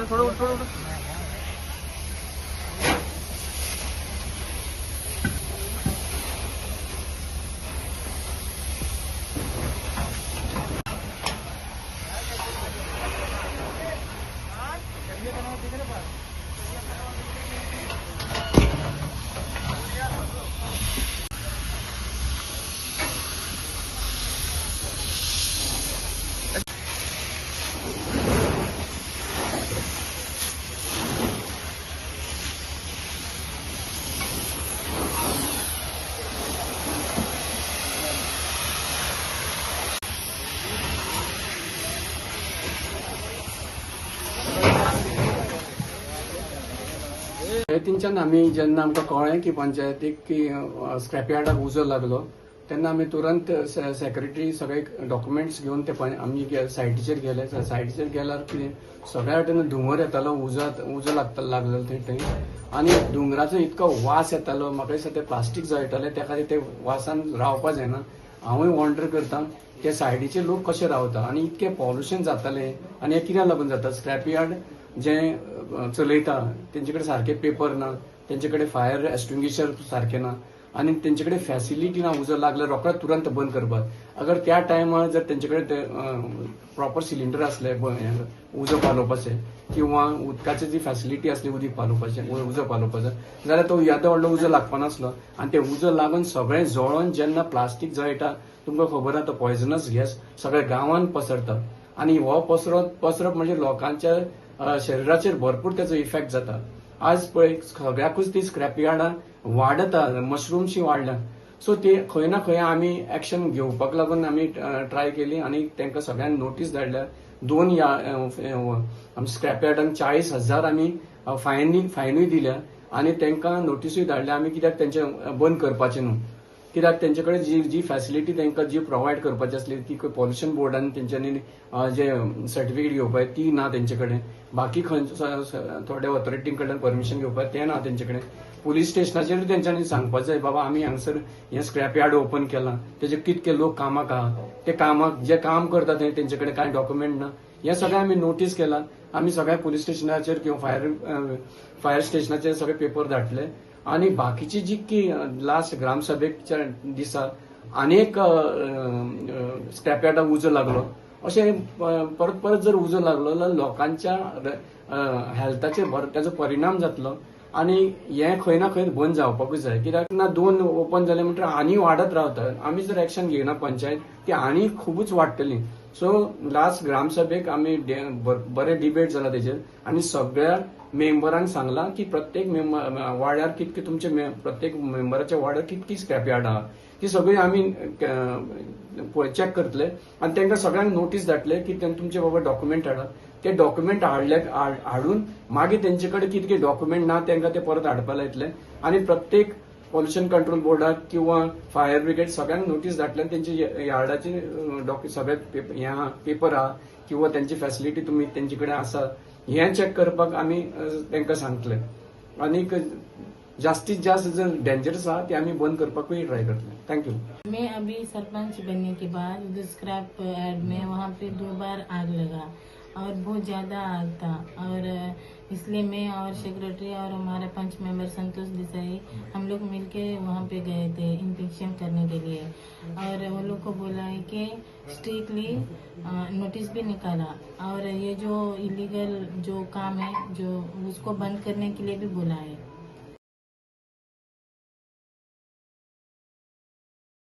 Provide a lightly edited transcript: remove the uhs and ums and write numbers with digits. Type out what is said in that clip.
थोडं पंचायतींच्यान आमी जेन्ना आमकां कळ्ळें की पंचायतीक की स्क्रॅप यार्डाक उजो लागलो तेन्ना आमी तुरंत सेक्रेटरी सगळे डॉक्युमेंट्स घेवन ते आमी सायटीचेर गेले. सायटीचेर गेल्यार कितें सगळ्या वाटेन धुंवर येतालो, उजो लागलेलो थंय आनी धुंवराचो इतको वास येतालो. म्हाका दिसता ते प्लास्टीक जळटले त्या खातीर ते वासान रावपाक जायना. हांवूय वॉन्डर करता ते सायडीचे लोक कशे रावता आनी इतके पॉल्युशन जाताले आनी हे कित्याक लागून जाता. स्क्रॅप यार्ड जे चलयता तेंचे कडेन सारखे पेपर ना, तेंचे कडेन फायर एक्सटिंग्विशर सारखे ना आनी तेंचे कडेन फॅसिलिटी ना. उजो लागल्यार रोखडो तुरंत बंद करपाक. अगर त्या टायमार जर तेंचे कडेन प्रॉपर सिलिंडर असले उजो पालोवपाचे किंवा उदकाची जी फॅसिलिटी असली उदीक पालोवपाचें उजो पालोवपाचो जाल्यार तो येदो व्हडलो उजो लागपा नासलो. आनी ते उजो लागून सगळें जळोन जेन्ना प्लास्टीक जळटा तुमकां खबर आहा तो पॉयझनस गॅस सगळ्या गांवांत पसरता आनी हो पसरप म्हणजे लोकांच्या शरीराचेर भरपूर त्याचो इफेक्ट जाता. आज पळय सगळ्याकूच ती स्क्रॅप यार्डां वाडता, मशरूमशी वाडल्या. सो ते खंय ना खंय आमी एक्शन घेवपाक लागून आमी ट्राय केली आनी तांकां सगळ्यांक नोटीस धाडल्या. 2 स्क्रॅप यार्डांक 40,000 आमी फायनूय दिल्या आनी तांकां नोटीसूय धाडल्या आमी कित्याक तेंचे बंद करपाचें न्हू. कित्याक तेंचे कडेन जी फॅसिलिटी तांकां जी प्रोवायड करपाची आसली ती पॉल्युशन बोर्डान तेंच्यांनी जे सर्टिफिकेट घेवपाक ती ना तेंचे कडेन. बाकी थोड्या ऑथॉरिटी कडल्यान परमिशन घेवपाक ते ना तेंचे कडेन. पुलीस स्टेशनाचेर तेंच्यांनी सांगपाक जाय बाबा आमी हांगसर हें स्क्रॅप यार्ड ओपन केलां, तेजे कितके लोक कामाक आहा, ते कामाक जे काम करता थंय तेंचे कडेन कांय डॉक्युमेंट ना. हें सगळें आमी नोटीस केलां. आमी सगळ्या पुलीस स्टेशनाचेर किंवा फायर स्टेशनाचेर सगळे पेपर धाडले आनी बाकीची जी लास्ट ग्रामसभेच्या दिसा आनीक स्क्रॅप यार्डाक उजो लागलो अशें परत जर उजो लागलो जाल्यार लोकांच्या हेल्थाचेर ताचो परिणाम जातलो आनी हें खंय ना खंय बंद जावपाकूच जाय. कित्याक ना 2 ओपन जाले म्हणटकीर आनी वाडत रावता. आमी जर एक्शन घेयना पंचायत ती आनी खूबच वाडटली. सो लास्ट ग्रामसभेक आमी बरें डिबेट जाला तेजेर आनी सगळ्या मेंबरांक सांगलां की प्रत्येक वाड्यार कितके तुमचे प्रत्येक मेंबराच्या वाड्यार कितकी स्क्रॅप यार्ड आहा ती सगळी आमी चॅक करतले आनी तांकां सगळ्यांक नोटीस धाडटले की तुमचे बाबा डॉक्युमेंट हाडात. ते डॉक्युमेंट हाडून मागीर तेंचे कडेन कितके डॉक्युमेंट ना तांकां ते परत हाडपा लायतले आनी प्रत्येक पॉल्युशन कंट्रोल बोर्डाक किंवा फायर ब्रिगेड सगळ्यांक नोटीस धाडटले. तेंचे यार्डाचे सगळे पेपर आहा किंवा तेंची फॅसिलिटी तुमी तेंचे कडेन आसा हें चॅक करपाक आमी तांकां सांगतले आनीक जास्तीत जास्त जर डेंजरस आहा ते आमी बंद करपाकूय ट्राय करतले. थँक्यू. मैं अभी सरपंच बनने के बाद स्क्रैप यार्ड में वहाँ पे 2 बार आग लगा और बहुत ज़्यादा आग था और इसलिए मैं और सेक्रेटरी और हमारे पंच मेंबर संतोष देसाई हम लोग मिलके वहाँ पे गए थे इंस्पेक्शन करने के लिए और वो लोग को बोला है कि स्ट्रिक्टली नोटिस भी निकाला और ये जो इलीगल जो काम है जो उसको बंद करने के लिए भी बोला है.